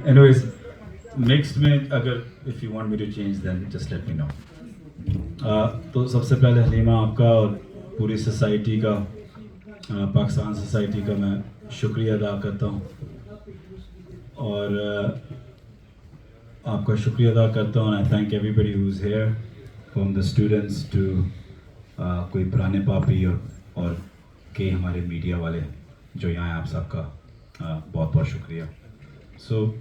Anyways, mixed में अगर if you want me to change then just let me know. तो सबसे पहले हलीमा आपका और पूरी सोसाइटी का पाकिस्तान सोसाइटी का मैं शुक्रिया अदा करता हूँ और आपका शुक्रिया अदा करता हूँ. I thank everybody who's here from the students to कोई पुराने पापी और के हमारे मीडिया वाले जो यहाँ हैं, आप सबका बहुत बहुत शुक्रिया. So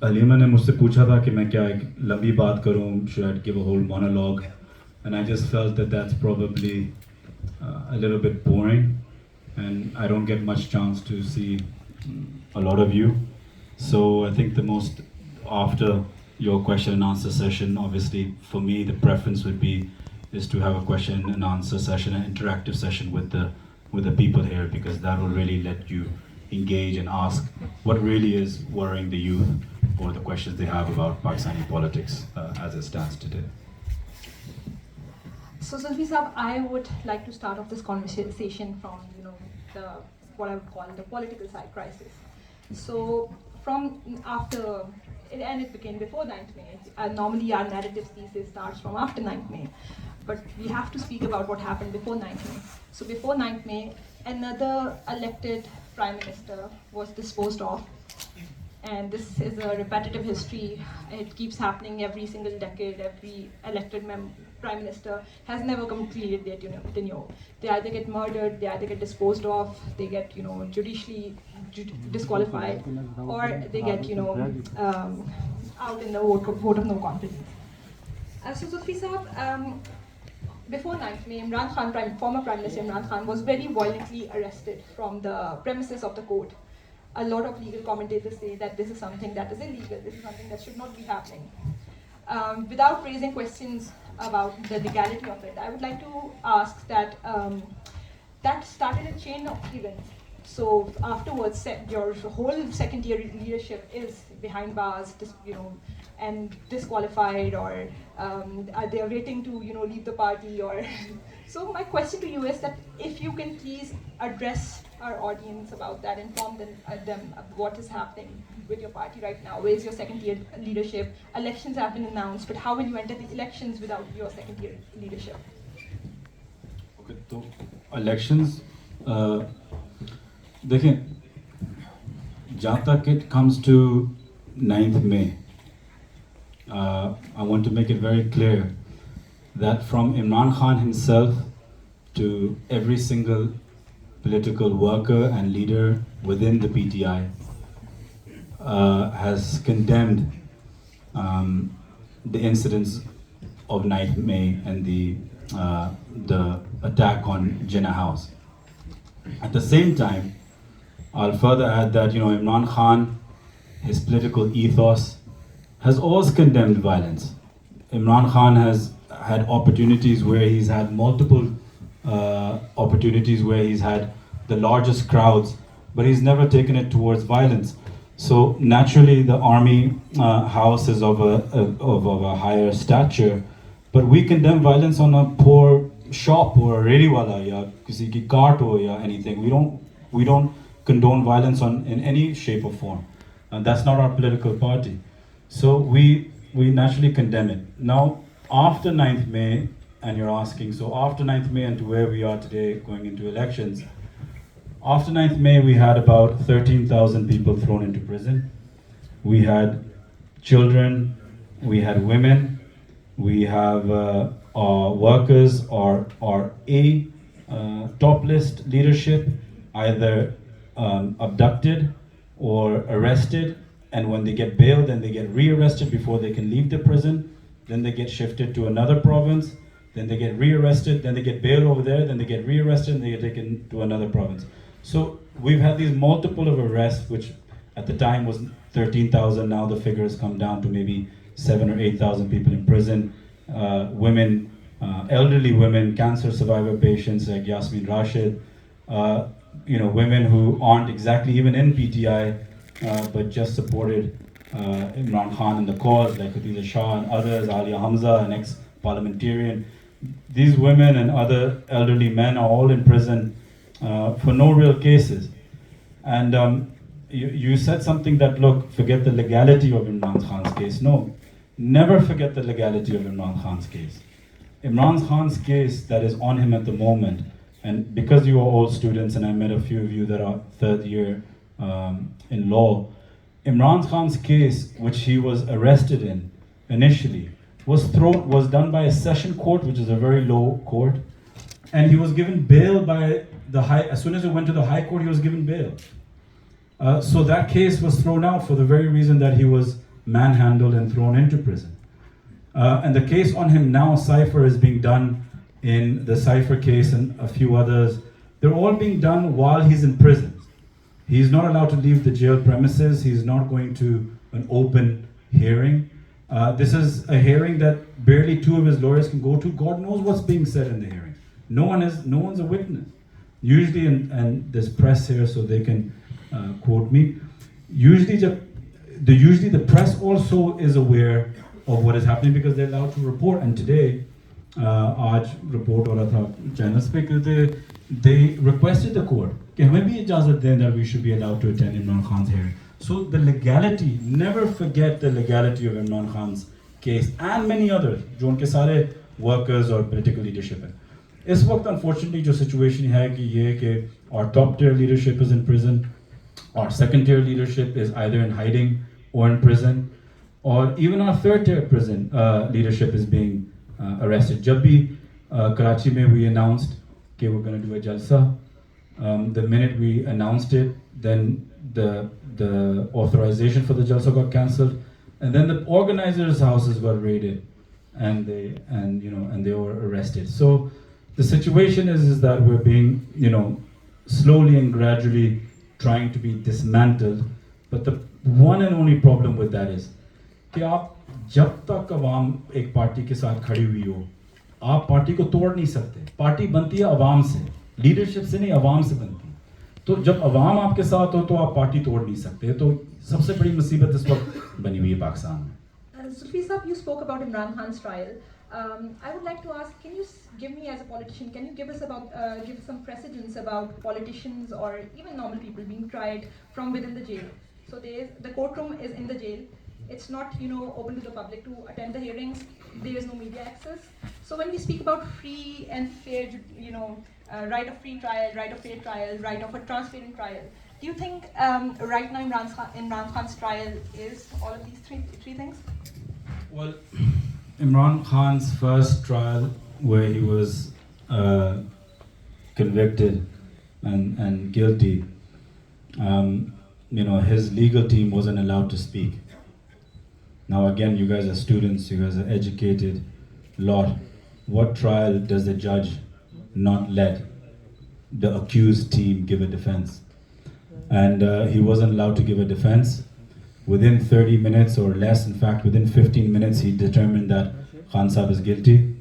हलीमा ने मुझसे पूछा था कि मैं क्या एक लंबी बात करूं, should I give a whole monologue, and I just felt that that's probably a little bit boring and I don't get much chance to see a lot of you. So I think the most, after your question and answer session, obviously for me the preference would be is to have a question and answer session, an interactive session with the people here, because that will really let you engage and ask what really is worrying the youth or the questions they have about Pakistani politics as it stands today. So Zulfi Saab, I would like to start off this conversation from the what I would call the political side crisis. So from after it began before 9th May. Normally our narrative thesis starts from after 9th May, but we have to speak about what happened before 9th May. So before 9th May, another elected prime minister was disposed of. And this is a repetitive history. It keeps happening every single decade. Every elected prime minister has never completed their tenure. They either get murdered, they either get disposed of, they get judicially disqualified, or they get out in the vote of no confidence. So Zulfi Saab, before 9th May, Imran Khan, former Prime Minister Imran Khan, was very violently arrested from the premises of the court. A lot of legal commentators say that this is something that is illegal, this is something that should not be happening. Without raising questions about the legality of it, I would like to ask that that started a chain of events. So afterwards, your whole second-tier leadership is behind bars, and disqualified, or they are waiting to leave the party. Or so my question to you is that if you can please address our audience about that, inform them of what is happening with your party right now. Where is your second-tier leadership? Elections have been announced, but how will you enter the elections without your second-tier leadership? Okay, so elections. देखें, जहाँ तक it comes to 9th May, I want to make it very clear that from Imran Khan himself to every single political worker and leader within the PTI has condemned the incidents of 9th May and the attack on Jinnah House. At the same time, I'll further add that Imran Khan, his political ethos, has always condemned violence. Imran Khan has had opportunities where he's had multiple opportunities where he's had the largest crowds, but he's never taken it towards violence. So naturally, the army house is of a higher stature, but we condemn violence on a poor shop or a redi wala ya kisi ki cart ho ya anything. We don't condone violence in any shape or form, and that's not our political party. So we naturally condemn it. Now after 9th May, and you're asking, so after 9th May and to where we are today going into elections, after 9th May we had about 13,000 people thrown into prison. We had children, we had women, we have workers or a top list leadership either abducted or arrested, and when they get bailed, then they get rearrested before they can leave the prison, then they get shifted to another province, then they get rearrested, then they get bailed over there, then they get rearrested, and they get taken to another province. So we've had these multiple of arrests, which at the time was 13,000. Now the figure has come down to maybe 7,000 or 8,000 people in prison. Women, elderly women, cancer survivor patients like Yasmin Rashid, women who aren't exactly even in PTI, but just supported Imran Khan in the cause, like Khadija Shah and others, Alia Hamza, an ex-parliamentarian. These women and other elderly men are all in prison for no real cases. And you said something that, look, forget the legality of Imran Khan's case. No, never forget the legality of Imran Khan's case. Imran Khan's case that is on him at the moment, and because you are all students, and I met a few of you that are third year in law, Imran Khan's case, which he was arrested in initially, was done by a session court, which is a very low court, and he was given bail by the high. As soon as it went to the high court, he was given bail. So that case was thrown out for the very reason that he was manhandled and thrown into prison. And the case on him now, Cypher, is being done in the Cypher case and a few others. They're all being done while he's in prison. He's not allowed to leave the jail premises. He's not going to an open hearing. This is a hearing that barely two of his lawyers can go to. God knows what's being said in the hearing. No one's a witness. Usually, and there's press here, so they can quote me. Usually the press also is aware of what is happening because they're allowed to report. And today, आज report हो रहा था channels पे कि they requested the court कि हमें भी इजाज़त दें that we should be allowed to attend Imran Khan's hearing. So the legality, never forget the legality of Imran Khan's case and many others जो उनके सारे workers और political leadership है. इस वक्त unfortunately जो situation है कि ये कि our top tier leadership is in prison, our second tier leadership is either in hiding or in prison, or even our third tier prison leadership is being arrested. जब भी Karachi में we announced कि we're going to do a jalsa, the minute we announced it, then the authorization for the jalsa got cancelled, and then the organizers' houses got raided, and they were arrested. So the situation is that we're being slowly and gradually trying to be dismantled, but the one and only problem with that is कि आप जब तक अवाम एक party के साथ खड़ी हुई हो, आप पार्टी को तोड़ नहीं सकते. पार्टी बनती है अवाम से, लीडरशिप से नहीं, अवाम से बनती है. तो जब अवाम आपके साथ हो तो आप पार्टी तोड़ नहीं सकते. तो सबसे बड़ी मुसीबत इस वक्त बनी हुई है पाकिस्तान में. Zulfi Saab, you spoke about Imran Khan's trial. I would like to ask, can you give me as a politician, can you give us some precedents about politicians or even normal people being tried from within the jail? So the courtroom is in the jail. It's not open to the public to attend the hearings. There is no media access. So when we speak about free and fair, right of free trial, right of fair trial, right of a transparent trial, do you think right now Imran Khan's trial is all of these three things? Well, Imran Khan's first trial, where he was convicted and guilty, his legal team wasn't allowed to speak. Now again, you guys are students, you guys are educated lot. What trial does the judge not let the accused team give a defense? And he wasn't allowed to give a defense. Within 30 minutes or less, in fact, within 15 minutes, he determined that Khan Sahib is guilty.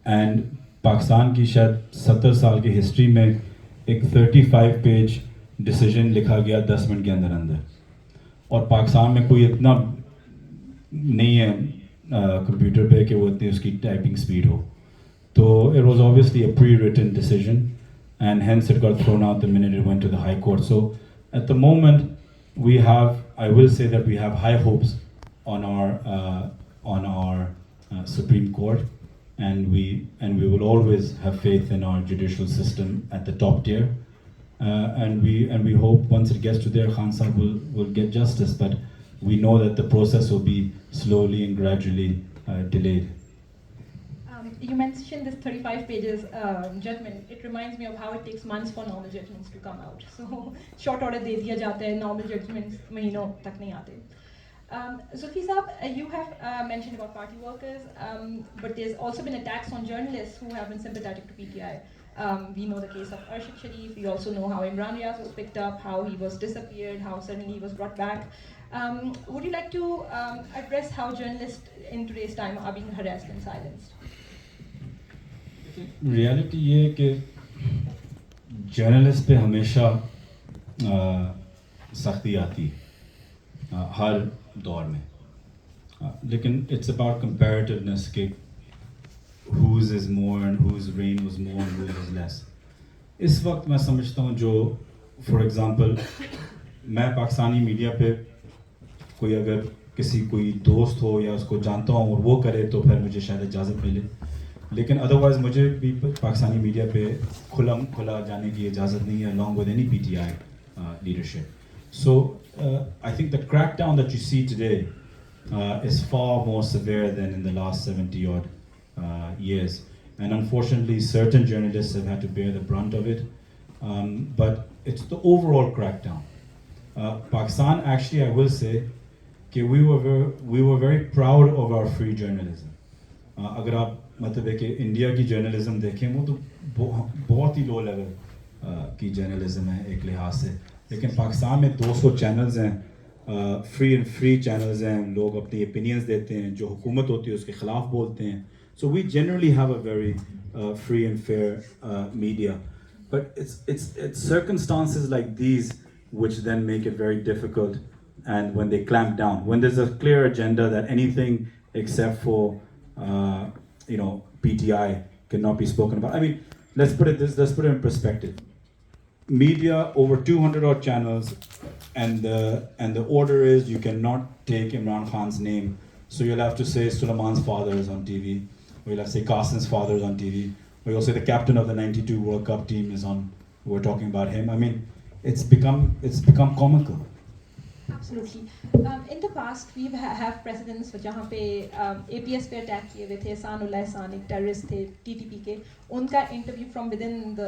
And Pakistan की शायद 70 साल की history में एक 35 page decision लिखा गया 10 minute के अंदर अंदर. और पाकिस्तान में कोई इतना नहीं है कंप्यूटर पे कि वो इतनी उसकी टाइपिंग स्पीड हो. तो it was obviously a pre-written decision, and hence it got thrown out the minute it went to the High Court. So at the moment, I will say that we have high hopes on our Supreme Court, and we will always have faith in our judicial system at the top tier, and we hope once it gets to there, Khan Sahib will get justice, but we know that the process will be slowly and gradually delayed. You mentioned this 35 pages judgment. It reminds me of how it takes months for normal judgments to come out. So short order दे दिया जाता है, normal judgments महीनों तक नहीं आते. Zulfi Saab, you have mentioned about party workers, but there's also been attacks on journalists who have been sympathetic to PTI. We know the case of Arshad Sharif. We also know how Imran Riaz was picked up, how he was disappeared, how suddenly he was brought back. Would you like to address how journalists in today's time are being harassed and silenced? Reality ये है कि journalist पे हमेशा सख्ती आती है हर दौर में, लेकिन इट्स अबाउट कंपैरेटिवनेस के whose is more and whose reign was more and whose was less. इस वक्त मैं समझता हूँ जो फॉर एग्ज़ाम्पल मैं पाकिस्तानी मीडिया पे कोई अगर किसी कोई दोस्त हो या उसको जानता हूँ और वो करे तो फिर मुझे शायद इजाज़त मिले, लेकिन अदरवाइज़ मुझे भी पाकिस्तानी मीडिया पे खुला जाने की इजाज़त नहीं है along with any PTI leadership. So I think the crackdown that you see today is far more severe than in the last 70 odd years. And unfortunately, certain journalists have had to bear the brunt of it. But it's the overall crackdown. Pakistan, actually, I will say, we were very proud of our free journalism. अगर आप मतलब है कि India की journalism देखें वो तो बहुत ही लो लेवल की जर्नलिज्म है एक लिहाज से, लेकिन पाकिस्तान में 200 चैनल्स हैं, फ्री चैनल्स हैं, लोग अपनी ओपिनियंस देते हैं, जो हुकूमत होती है उसके ख़िलाफ़ बोलते हैं. So we generally have a very free and fair media, but it's circumstances like these which then make it very difficult. And when they clamp down, when there's a clear agenda that anything except for PTI cannot be spoken about. I mean, let's put it in perspective. Media, over 200 odd channels, and the order is you cannot take Imran Khan's name. So you'll have to say Sulaiman's father is on TV, or you'll have to say Qasim's father is on TV, or you'll say the captain of the '92 World Cup team is on. We're talking about him. I mean, it's become comical. Absolutely. In the past, we have precedents जहाँ पे APS पे attack किए हुए थे, एहसानुल्लाह एहसान एक terrorist थे TTP के, उनका interview from with in the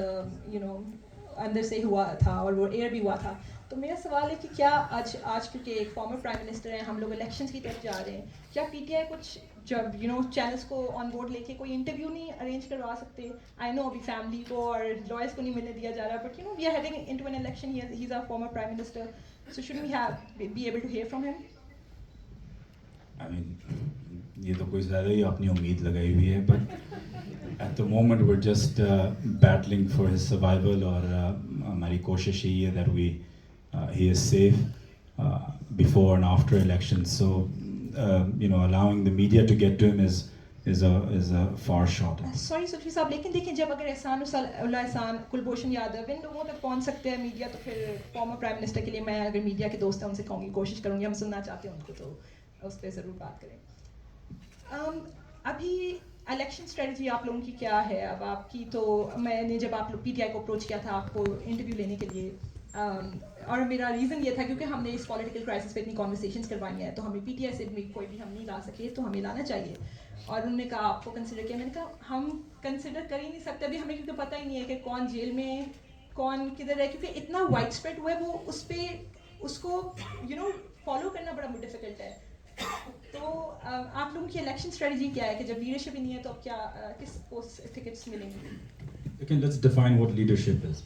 अंदर से हुआ था और वो एयर भी हुआ था. तो मेरा सवाल है कि क्या आज क्योंकि एक फॉर्मर प्राइम मिनिस्टर हैं, हम लोग इलेक्शंस की तरफ जा रहे हैं, क्या PTI कुछ जब चैनल्स को ऑन बोर्ड लेके कोई इंटरव्यू नहीं अरेंज करवा सकते? आई नो अभी फैमिली को और लॉयर्स को नहीं मिलने दिया जा रहा, but we are heading into an election, he is our former prime minister. So shouldn't we be able to hear from him? I mean, ये तो कोई ज़्यादा ही अपनी उम्मीद लगाई हुई है, but at the moment we're just battling for his survival, और हमारी कोशिश यही है that he is safe before and after elections. So allowing the media to get to him is a far shot. Sorry सुल्फी साहब, लेकिन देखिए जब अगर एहसानुल्लाह एहसान, कुलभूषण यादव इन लोगों तक पहुंच सकते हैं मीडिया, तो फिर फॉर्मर प्राइम मिनिस्टर के लिए मैं अगर मीडिया के दोस्त हैं उनसे कहूँगी, कोशिश करूँगी, हम सुनना चाहते हैं उनको, तो उस पर ज़रूर बात करें. अभी इलेक्शन स्ट्रेटजी आप लोगों की क्या है? अब आपकी तो मैंने जब आप लोग PTI को अप्रोच किया था आपको इंटरव्यू लेने के लिए, और मेरा रीज़न ये था क्योंकि हमने इस पॉलिटिकल क्राइसिस पे इतनी कॉन्वर्सेशंस करवाई हैं, तो हमें PTI से कोई भी हम नहीं ला सके, तो हमें लाना चाहिए. और उन्होंने कहा आपको कंसिडर किया. मैंने कहा हम कंसिडर कर ही नहीं सकते अभी, हमें क्योंकि पता ही नहीं है कि कौन जेल में कौन किधर है, क्योंकि इतना वाइड स्प्रेड हुआ है, वो उसको फॉलो करना बड़ा डिफिकल्ट है. तो आप लोगों की इलेक्शन स्ट्रेटजी क्या है कि जब लीडरशिप ही नहीं है तो अब क्या किसको टिकट्स मिलेंगे? Okay, let's define what leadership is.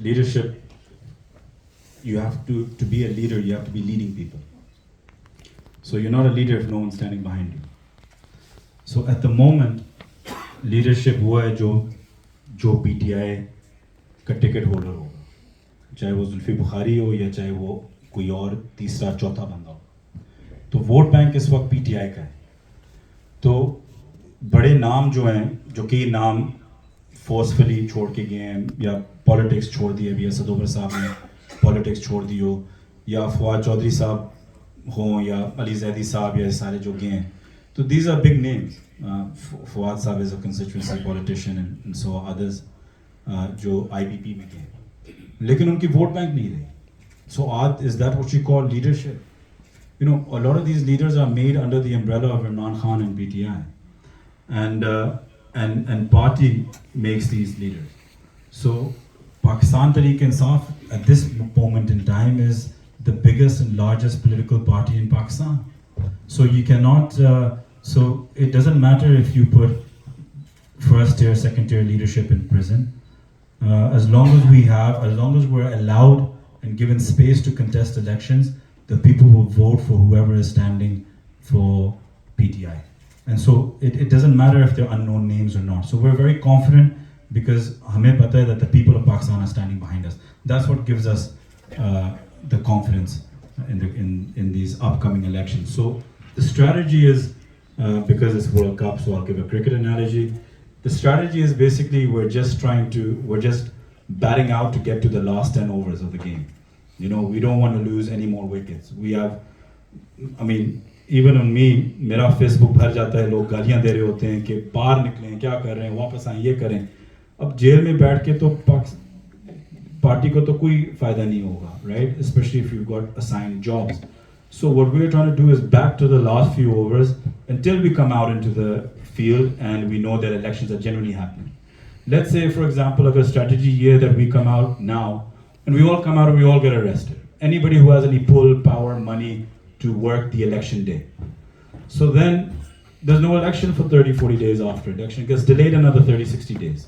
Leadership, you have to be a leader, you have to be leading people. So you're not a leader if no one's standing behind you. So at the moment, leadership हुआ है जो PTI का ticket holder होगा, चाहे वो जुल्फी बुखारी हो या चाहे वो कोई और तीसरा चौथा बंदा हो. तो वोट बैंक इस वक्त PTI का है. तो बड़े नाम जो हैं, जो कि नाम फोर्सफुली छोड़ के गए हैं या पॉलिटिक्स छोड़ दी है, अभी असदोबर साहब ने पॉलिटिक्स छोड़ दी हो, या फवाद चौधरी साहब हों या अली जैदी साहब, या सारे जो गए हैं, तो these are big names. Fawad साहब is a constituency politician and so others जो IBP में गए, लेकिन उनकी वोट बैंक नहीं रही. So is that what you call leadership? A lot of these leaders are made under the umbrella of Imran Khan and PTI, and party makes these leaders. So Pakistan Tehreek-e-Insaf at this moment in time is the biggest and largest political party in Pakistan. So you cannot, so it doesn't matter if you put first tier, second tier leadership in prison. As long as we're allowed and given space to contest elections, the people will vote for whoever is standing for PTI. And so it doesn't matter if they're unknown names or not. So we're very confident because hame pata hai that the people of Pakistan are standing behind us. That's what gives us the confidence in these upcoming elections. So the strategy is, because it's World Cup, so I'll give a cricket analogy. The strategy is basically we're just batting out to get to the last 10 overs of the game. You know, we don't want to lose any more wickets. We have, I mean, even on me, मेरा Facebook भर जाता है, लोग गालियाँ दे रहे होते हैं कि बाहर निकलें, क्या कर रहे हैं, वापस आएं, ये करें. अब जेल में बैठ के तो पार्टी को तो कोई फायदा नहीं होगा, right? Especially if you've got assigned jobs. So what we're trying to do is back to the last few overs until we come out into the field and we know that elections are genuinely happening. Let's say, for example, of a strategy year that we come out now, and we all come out and we all get arrested. Anybody who has any pull, power, money to work the election day. So then there's no election for 30, 40 days after election. It gets delayed another 30, 60 days.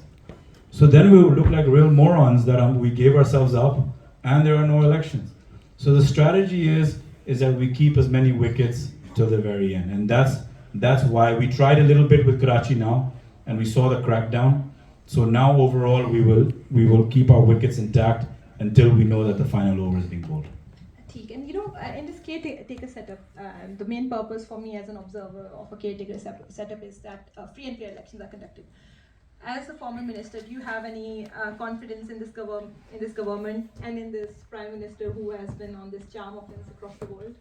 So then we will look like real morons that we gave ourselves up and there are no elections. So the strategy is that we keep as many wickets till the very end. And that's why we tried a little bit with Karachi now and we saw the crackdown. So now overall we will keep our wickets intact until we know that the final over is being bowled. And you know, in this caretaker setup, the main purpose for me as an observer of a caretaker setup is that free and fair elections are conducted. As a former minister, do you have any confidence in this government and in this prime minister who has been on this charm offense across the world?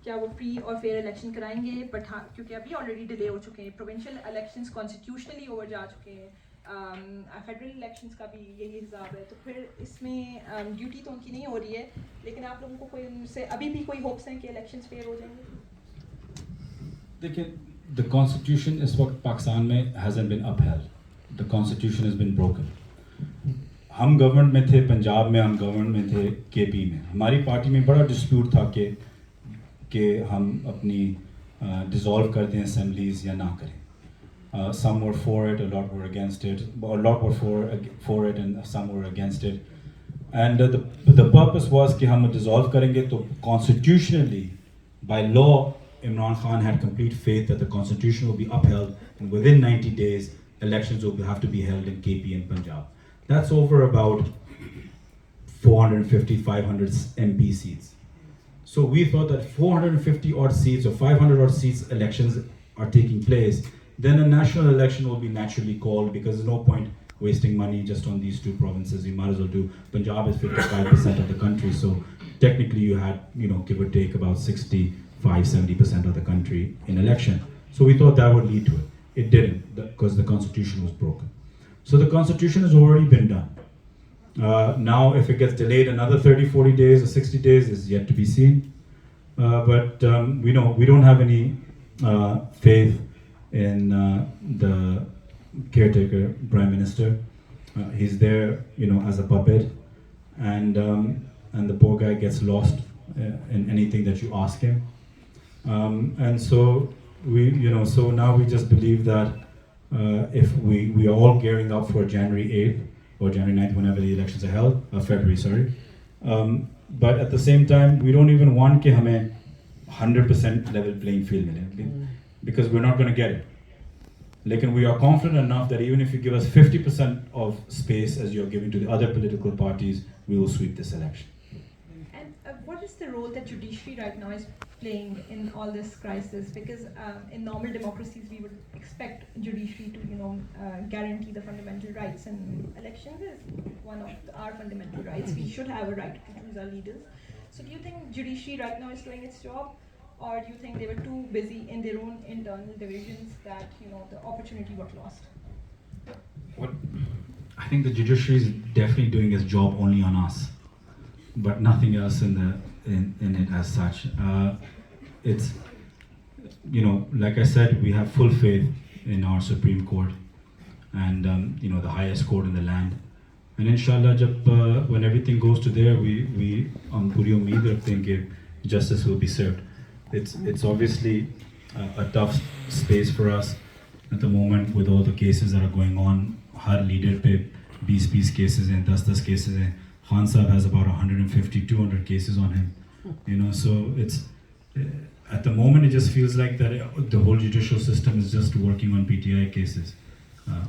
क्या वो free और fair election कराएंगे? But हाँ, क्योंकि अभी already delay हो चुके हैं, provincial elections constitutionally over जा चुके हैं, फेडरल इलेक्शंस का भी यही हिसाब है, तो फिर इसमें ड्यूटी तो उनकी नहीं हो रही है, लेकिन आप लोगों को कोई उनसे अभी भी कोई होप्स हैं कि इलेक्शंस फेयर हो जाएंगे? देखिए, the constitution इस वक्त पाकिस्तान में hasn't been upheld. The constitution has been broken. हम गवर्नमेंट में थे पंजाब में, हम गवर्नमेंट में थे केपी में. हमारी पार्टी में बड़ा डिस्प्यूट था कि हम अपनी डिसॉल्व कर दें असेंबलीज या ना करें. Some were for it, a lot were against it. A lot were for it, and some were against it. And the purpose was कि हम dissolve करेंगे, तो constitutionally, by law, Imran Khan had complete faith that the constitution will be upheld, and within 90 days, elections will have to be held in KP and Punjab. That's over about 450, 500 MP seats. So we thought that 450 odd seats or 500 odd seats elections are taking place, then a national election will be naturally called, because there's no point wasting money just on these two provinces. You might as well do. Punjab is 55% of the country, so technically you had, give or take about 65, 70% of the country in election. So we thought that would lead to it. It didn't, because the constitution was broken. So the constitution has already been done. Now if it gets delayed another 30, 40 days or 60 days is yet to be seen. But we don't have any faith in the caretaker prime minister. He's there, as a puppet, and the poor guy gets lost in anything that you ask him. And so so now we just believe that if we are all gearing up for January 8th or January 9th, whenever the elections are held, February, sorry. But at the same time, we don't even want कि हमें 100% level playing field मिले, because we're not going to get it. Lekin we are confident enough that even if you give us 50% of space as you're giving to the other political parties, we will sweep this election. And what is the role that judiciary right now is playing in all this crisis? Because in normal democracies, we would expect judiciary to, guarantee the fundamental rights, and elections is one of our fundamental rights. We should have a right to choose our leaders. So do you think judiciary right now is doing its job? Or do you think they were too busy in their own internal divisions that the opportunity got lost? I think the judiciary is definitely doing its job only on us, but nothing else in it as such. It's like I said, we have full faith in our Supreme Court and the highest court in the land. And inshallah, when everything goes to there, we puri umeed rakhte hain कि justice will be served. It's obviously a tough space for us at the moment with all the cases that are going on. Har leader pe 20 cases and 10 cases hain. Khan Sahab has about 150, 200 cases on him. So it's at the moment it just feels like that the whole judicial system is just working on PTI cases,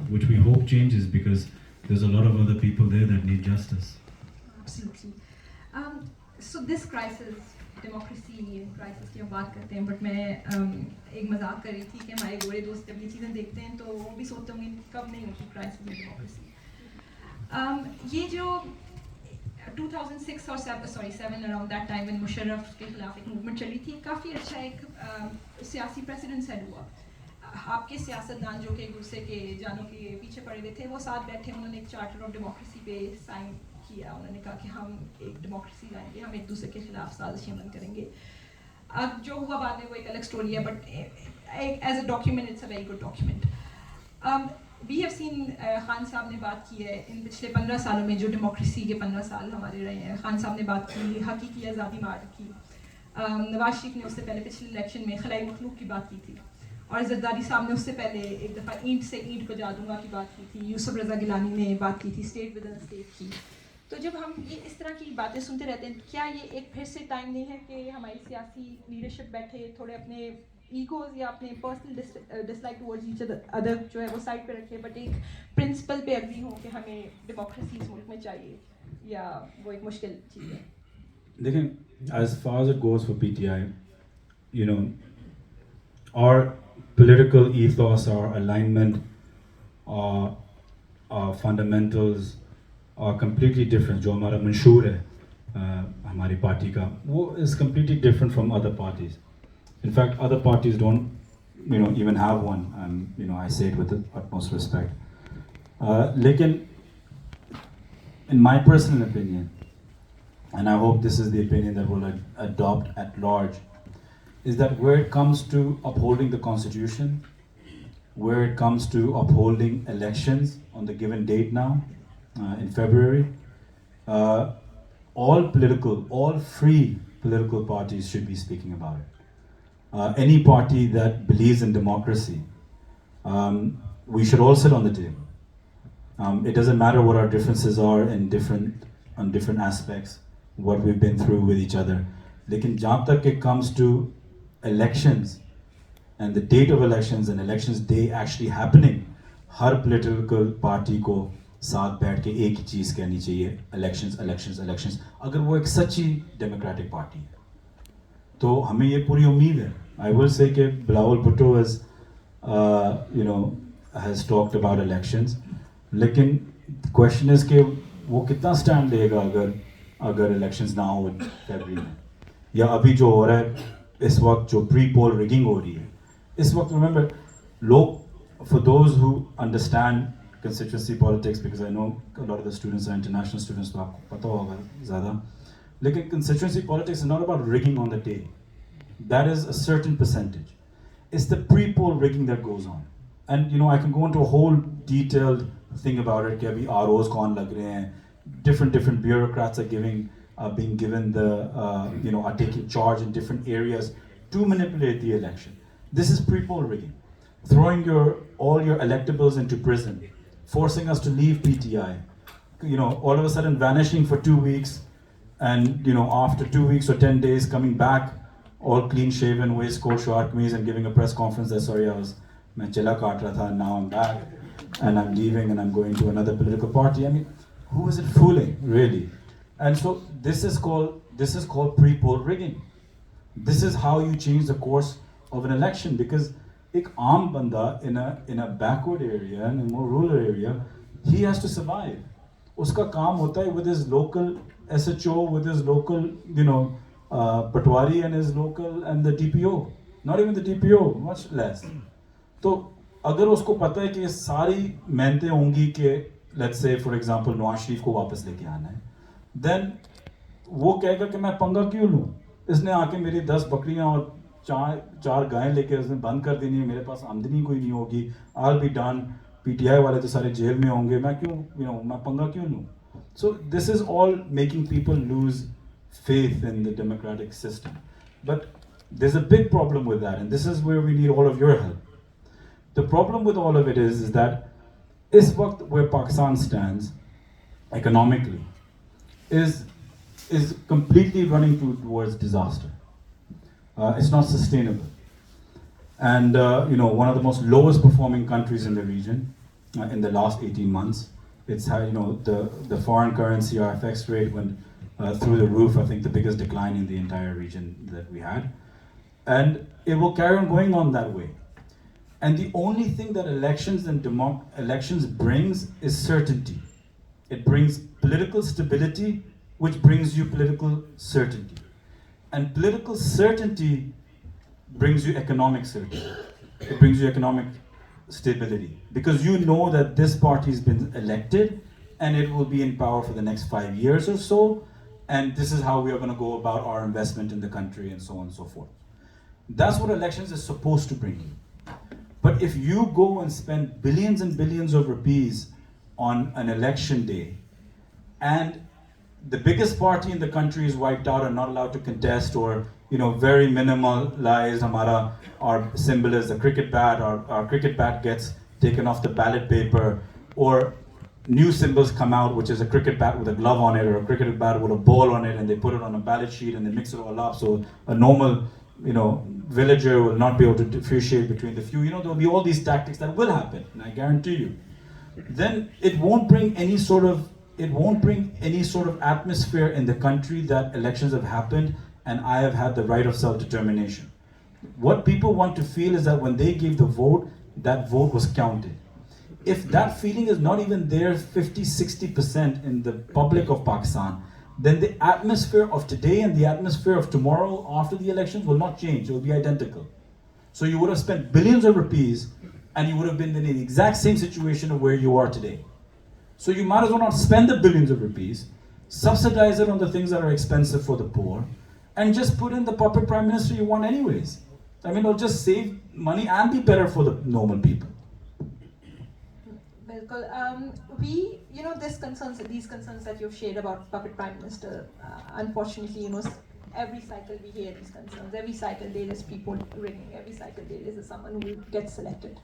which we hope changes, because there's a lot of other people there that need justice. Absolutely. So this crisis, democracy crisis की हम बात करते हैं, but मैं एक मजाक कर रही थी कि हमारे गोरे दोस्त जब ये चीज़ें देखते हैं तो वो भी सोचते होंगे कब नहीं होगी क्राइसिस में डेमोक्रेसी. ये जो 2006 और 7 around that time when Musharraf के खिलाफ एक मूवमेंट चली थी, काफ़ी अच्छा एक सियासी प्रेसिडेंट सेट हुआ। आपके सियासतदान जो कि एक दूसरे के जानों के पीछे पड़े हुए थे, वो साथ बैठे, उन्होंने एक चार्टर ऑफ डेमोक्रेसी पे साइन किया। उन्होंने कहा कि हम एक डेमोक्रेसी लाएंगे, हम एक दूसरे के खिलाफ साजिशें अमल करेंगे। अब जो हुआ बाद में वो एक अलग स्टोरी है, but as a document it's a very good document. We have seen, Khan sahab ने बात की है इन पिछले 15 सालों में, जो डेमोक्रेसी के 15 साल हमारे रहे हैं। खान साहब ने बात की हकीकी आज़ादी मार्ग की। नवाज शरीफ ने उससे पहले पिछले इलेक्शन में खलाई मखलूक की बात की थी, और जरदारी साहब ने उससे पहले एक दफ़ा ईंट से ईंट बजा दूंगा की बात की थी। यूसुफ रज़ा गिलानी ने बात की थी स्टेट विद इन स्टेट की। तो जब हम ये इस तरह की बातें सुनते रहते हैं, क्या ये एक फिर से टाइम नहीं है कि हमारी सियासी लीडरशिप बैठे, थोड़े अपने ईगोज या अपने personal dislike towards each other जो है वो साइड पे रखे, बट एक प्रिंसिपल पे अग्री हो कि हमें डेमोक्रेसी इस मुल्क में चाहिए, या वो एक मुश्किल चीज़ है? देखें, as far as it goes for PTI, you know, our political ethos, our alignment, our fundamentals are completely different. जो हमारा मंशूर है हमारी पार्टी का, वो is completely different from other parties. In fact, other parties don't, you know, even have one, and you know, I say it with the utmost respect. लेकिन, in my personal opinion, and I hope this is the opinion that we'll adopt at large, is that where it comes to upholding the Constitution, where it comes to upholding elections on the given date now, in February, all free political parties should be speaking about it. Any party that believes in democracy, we should all sit on the table. It doesn't matter what our differences are on different aspects, what we've been through with each other. Lekin jab tak it comes to elections and the date of elections and elections day actually happening, her political party को साथ बैठ के एक ही चीज़ कहनी चाहिए, elections. अगर वो एक सच्ची democratic party है, तो हमें ये पूरी उम्मीद है. I will say कि Bilawal Bhutto has talked about elections, लेकिन question is कि वो कितना stand लेगा अगर elections ना हो फरवरी में, या अभी जो हो रहा है इस वक्त, जो प्री पोल रिगिंग हो रही है इस वक्त. Remember, लोग, for those who understand constituency politics, because I know a lot of the students are international students, तो आपको पता होगा ज़्यादा, लेकिन constituency politics is not about rigging on the day. That is a certain percentage. It's the pre-poll rigging that goes on. And you know, I can go into a whole detailed thing about it, कि अभी ROs कौन लग रहे हैं, different bureaucrats are being given the, are taking charge in different areas to manipulate the election. This is pre-poll rigging. Throwing all your electables into prison, forcing us to leave PTI, all of a sudden vanishing for 2 weeks, and after 2 weeks or 10 days coming back, all clean shaven, waistcoat, short kameez, and giving a press conference that sorry, main chila kaat raha tha, now I'm back, and I'm leaving, and I'm going to another political party. I mean, who is it fooling, really? And so this is called pre-poll rigging. This is how you change the course of an election, because एक आम बंदा in a backward area and a more rural area, he has to survive. उसका काम होता है with his local SHO, with his local Patwari and his local and the DPO, not even the DPO, much less. तो अगर उसको पता है कि ये सारी मेहनतें होंगी कि let's say for example Nawaz Sharif को वापस लेके आना है, then वो कहेगा कि मैं पंगा क्यों लूँ, इसने आके मेरी 10 बकरियां और चार गायें लेके उसने बंद कर देनी है, मेरे पास आमदनी कोई नहीं होगी, I'll be done, PTI वाले तो सारे जेल में होंगे, मैं क्यों मैं पंगा क्यों लूँ? So this is all making people lose faith in the democratic system. But there's a big problem with that, and this is where we need all of your help. The problem with all of it is that इस वक्त where Pakistan stands economically is completely running towards disaster. It's not sustainable, and one of the most lowest performing countries in the region in the last 18 months. It's had the foreign currency, our FX rate went through the roof. I think the biggest decline in the entire region that we had, and it will carry on going on that way. And the only thing that elections brings is certainty. It brings political stability which brings you political certainty. And political certainty brings you economic certainty. It brings you economic stability. Because you know that this party has been elected and it will be in power for the next 5 years or so, and this is how we are going to go about our investment in the country and so on and so forth. That's what elections is supposed to bring you. But if you go and spend billions and billions of rupees on an election day, and the biggest party in the country is wiped out and not allowed to contest, or very minimalized, our symbol is a cricket bat, our cricket bat gets taken off the ballot paper, or new symbols come out, which is a cricket bat with a glove on it, or a cricket bat with a ball on it, and they put it on a ballot sheet and they mix it all up, so a normal villager will not be able to differentiate between the few. There will be all these tactics that will happen, and I guarantee you. Then it won't bring any sort of atmosphere in the country that elections have happened and I have had the right of self-determination. What people want to feel is that when they gave the vote, that vote was counted. If that feeling is not even there 50-60% in the public of Pakistan, then the atmosphere of today and the atmosphere of tomorrow after the elections will not change. It will be identical. So you would have spent billions of rupees and you would have been in the exact same situation of where you are today. So you might as well not spend the billions of rupees, subsidize it on the things that are expensive for the poor, and just put in the puppet prime minister you want anyways. I mean, it'll just save money and be better for the normal people. These concerns that you've shared about puppet prime minister, unfortunately, every cycle we hear these concerns. Every cycle there is people ringing. Every cycle there is someone who gets selected.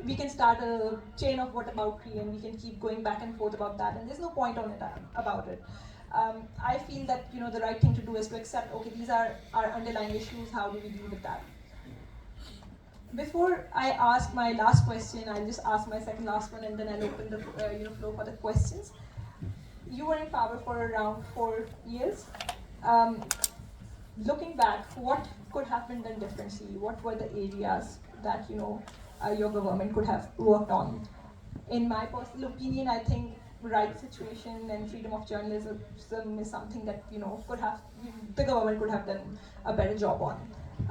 We can start a chain of whataboutry and we can keep going back and forth about that, and there's no point on it about it. I feel that the right thing to do is to accept, okay, these are our underlying issues, how do we deal with that? Before I ask my last question, I'll just ask my second last one and then I'll open the floor for the questions. You were in power for around 4 years. Looking back, what could have been done differently? What were the areas that your government could have worked on? In my personal opinion, I think right situation and freedom of journalism is something that the government could have done a better job on.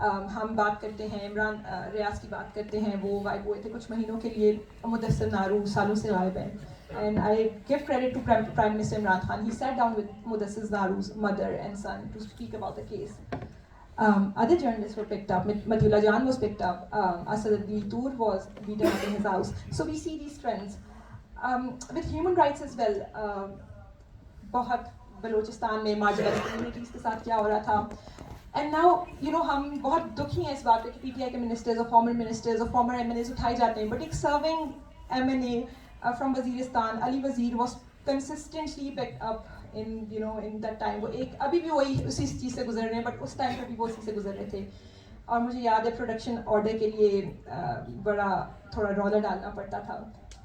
हम बात करते हैं इमरान रियाज की बात करते हैं, वो गायब हुए थे कुछ महीनों के लिए, मुदस्सिर नारू सालों से गायब हैं. And I give credit to Prime Minister Imran Khan. He sat down with Mudassir Naru's mother and son to speak about the case. Other journalists were picked up. Madhula Jan was picked up. Asad Tour was beaten up in his house. So we see these trends. With human rights as well, बहुत बलोचिस्तान में marginalized communities के साथ क्या हो रहा था. And now, हम बहुत दुखी हैं इस बात पे कि PTI के ministers or former MNAs उठाए जाते हैं. But एक serving MNA from Waziristan, Ali Wazir, was consistently picked up in that time. वो एक अभी भी वही उसी चीज़ से गुजर रहे हैं, but उस टाइम पे भी वो उसी से गुजर रहे थे. और मुझे याद है प्रोडक्शन ऑर्डर के लिए बड़ा थोड़ा रौला डालना पड़ता था.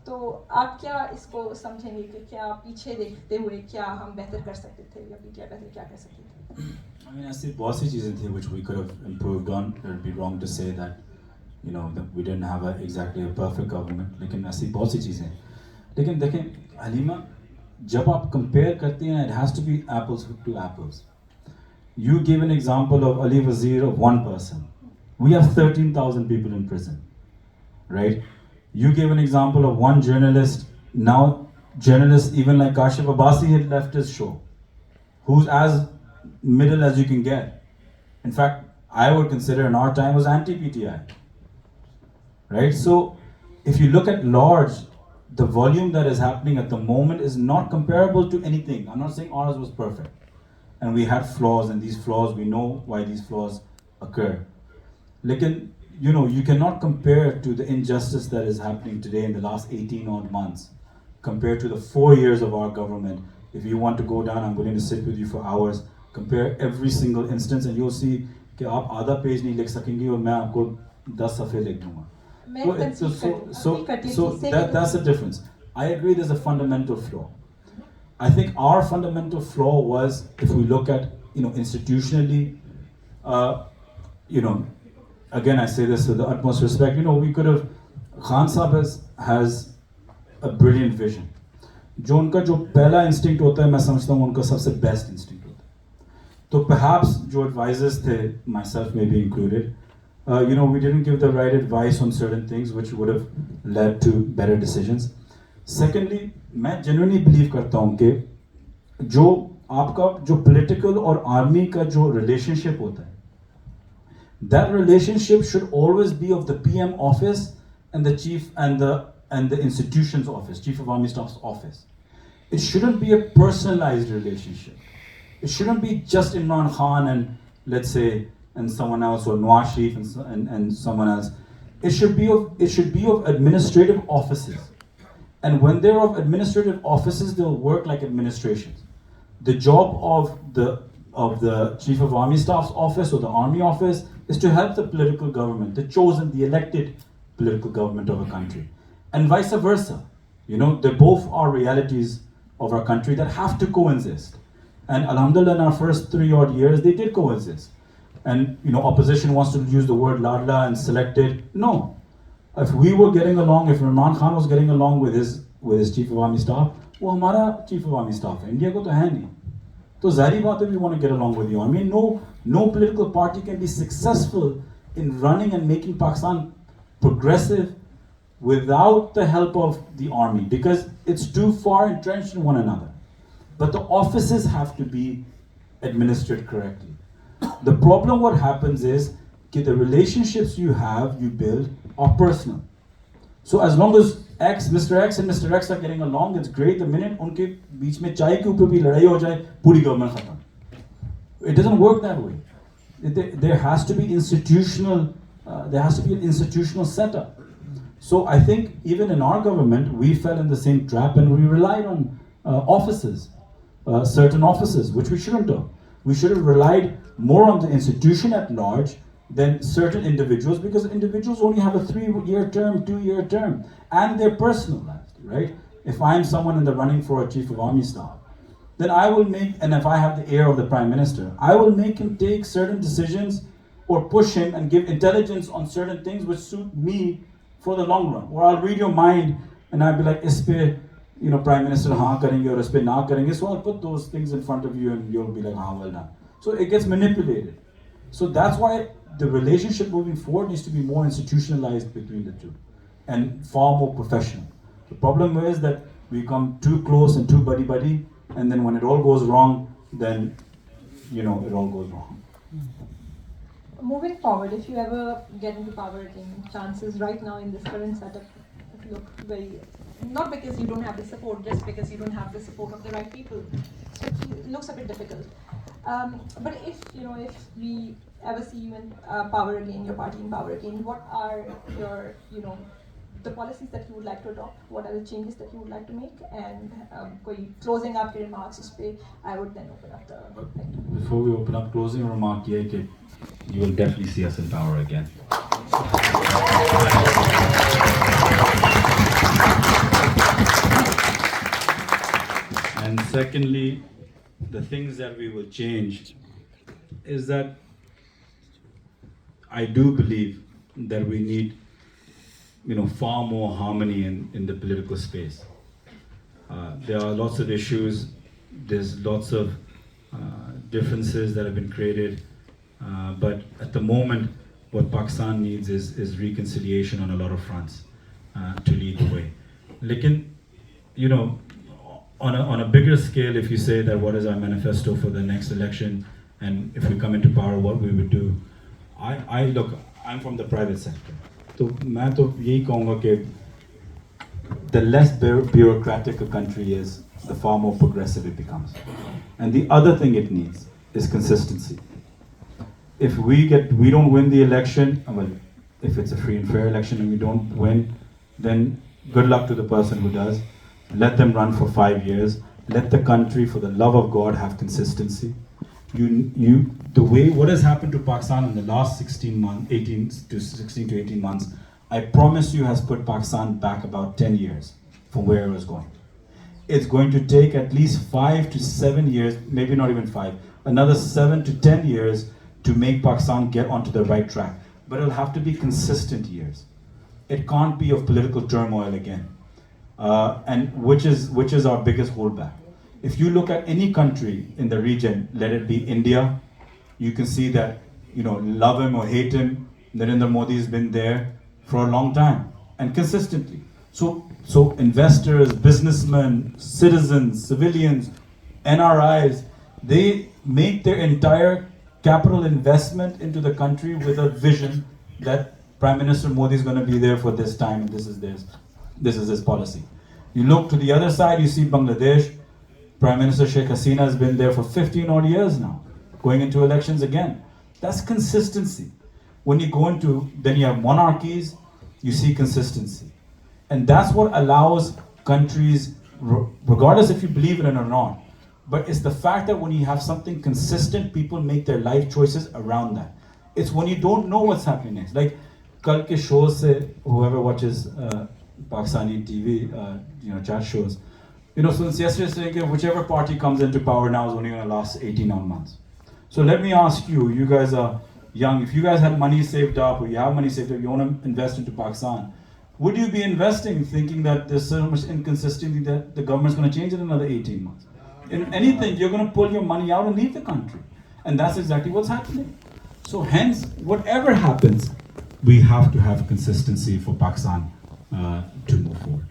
तो आप क्या इसको समझेंगे कि क्या पीछे देखते हुए क्या हम बेहतर कर सकते थे या PTI बेहतर क्या कर सकते थे? I mean, ऐसी बहुत सी चीज़ें थी which we could have improved on. It would be wrong to say that that we didn't have exactly a perfect government. लेकिन ऐसी बहुत सी चीज़ें. लेकिन देखें हलीमा, जब आप compare करते हैं, it has to be apples to apples. You gave an example of Ali Wazir of one person. We have 13,000 people in prison, right? You gave an example of one journalist. Now journalists even like Kashif Abbasi had left his show, who's as middle as you can get. In fact, I would consider in our time was anti-PTI, right? So if you look at large, the volume that is happening at the moment is not comparable to anything. I'm not saying ours was perfect. And we had flaws, and these flaws, we know why these flaws occur. Lekin, you cannot compare to the injustice that is happening today in the last 18 odd months compared to the 4 years of our government. If you want to go down, I'm willing to sit with you for hours, compare every single instance, and you'll see कि आप आधा page नहीं लिख सकेंगे और मैं आपको 10 सफ़े लिख दूँगा. So that's the difference. I agree there's a fundamental flaw. I think our fundamental flaw was, if we look at, institutionally, again I say this with the utmost respect, we could have, Khan Sahib has a brilliant vision. जो उनका जो पहला instinct होता है मैं समझता हूँ उनका सबसे best instinct होता है. तो perhaps जो advisors थे, myself maybe included, we didn't give the right advice on certain things which would have led to better decisions. Secondly, मैं genuinely believe करता हूँ कि जो आपका जो political और army का जो relationship होता है, that relationship should always be of the PM office and the chief and the institution's office, Chief of Army Staff's office. It shouldn't be a personalized relationship. It shouldn't be just Imran Khan and let's say and someone else, or Nawaz Sharif and someone else. It should be of administrative offices. And when they're of administrative offices, they'll work like administrations. The job of the Chief of Army Staff's office or the Army office is to help the political government, the chosen, the elected political government of a country. And vice versa. They both are realities of our country that have to coexist. And alhamdulillah, in our first 3 odd years, they did coexist. And opposition wants to use the word ladla and selected. No. If we were getting along, if Imran Khan was getting along with his Chief of Army Staff, वो हमारा Chief of Army Staff है. India को तो है नहीं. तो ज़ाहिर बात है we want to get along with you. I mean, no political party can be successful in running and making Pakistan progressive without the help of the army, because it's too far entrenched in one another. But the offices have to be administered correctly. The problem what happens is that the relationships you build are personal. So as long as Mr. X and Mr. X are getting along, it's great. The minute उनके बीच में चाय के ऊपर भी लड़ाई हो जाए, पूरी government खत्म. It doesn't work that way. There has to be institutional. There has to be an institutional setup. So I think even in our government, we fell in the same trap and we relied on offices, certain offices, which we shouldn't have. We should have relied more on the institution at large than certain individuals, because individuals only have a 3-year term, 2-year term, and they're personalized, right? If I'm someone in the running for a Chief of Army Staff, then I will make, and if I have the ear of the Prime Minister, I will make him take certain decisions or push him and give intelligence on certain things which suit me for the long run. Or I'll read your mind and I'll be like, is pe, Prime Minister haan karenge or is pe na karenge. So I'll put those things in front of you and you'll be like, well done. So it gets manipulated. So that's why the relationship moving forward needs to be more institutionalized between the two and far more professional. The problem is that we come too close and too buddy-buddy, and then when it all goes wrong, then it all goes wrong. Moving forward, if you ever get into power again, chances right now in this current setup look very, not because you don't have the support, just because you don't have the support of the right people. So it looks a bit difficult. But if we ever see you in power again, your party in power again, what are your, the policies that you would like to adopt? What are the changes that you would like to make? And closing up your remarks, I would then open up the. Before we open up, closing remark, you will definitely see us in power again. And secondly, the things that we will change is that I do believe that we need, far more harmony in the political space. There are lots of issues. There's lots of differences that have been created. But at the moment, what Pakistan needs is reconciliation on a lot of fronts to lead the way. Lekin, on a bigger scale, if you say that what is our manifesto for the next election, and if we come into power, what we would do, I'm from the private sector. So मैं तो यही कहूँगा कि the less bureaucratic a country is, the far more progressive it becomes. And the other thing it needs is consistency. If we don't win the election, well, if it's a free and fair election and we don't win, then good luck to the person who does. Let them run for 5 years. Let the country, for the love of God, have consistency. What has happened to Pakistan in the last 16 to 18 months, I promise you, has put Pakistan back about 10 years from where it was going. It's going to take at least 5 to 7 years, maybe not even 5, another 7 to 10 years to make Pakistan get onto the right track. But it'll have to be consistent years. It can't be of political turmoil again. and which is our biggest holdback. If you look at any country in the region, let it be India, you can see that, love him or hate him, Narendra Modi has been there for a long time and consistently. So investors, businessmen, citizens, civilians, NRIs, they make their entire capital investment into the country with a vision that Prime Minister Modi is going to be there for this time and this is his policy. You look to the other side, you see Bangladesh, Prime Minister Sheikh Hasina has been there for 15 odd years now, going into elections again. That's consistency. When you go into, then you have monarchies, you see consistency. And that's what allows countries, regardless if you believe in it or not, but it's the fact that when you have something consistent, people make their life choices around that. It's when you don't know what's happening next. Like, kal ke shows se, whoever watches Pakistani TV, chat shows, since yesterday saying that whichever party comes into power now is only going to last 18 odd months. So let me ask you, you guys are young, if you guys had money saved up, or you have money saved up, you want to invest into Pakistan, would you be investing thinking that there's so much inconsistency that the government's going to change it in another 18 months? In anything, you're going to pull your money out and leave the country. And that's exactly what's happening. So hence, whatever happens, we have to have consistency for Pakistan to move forward.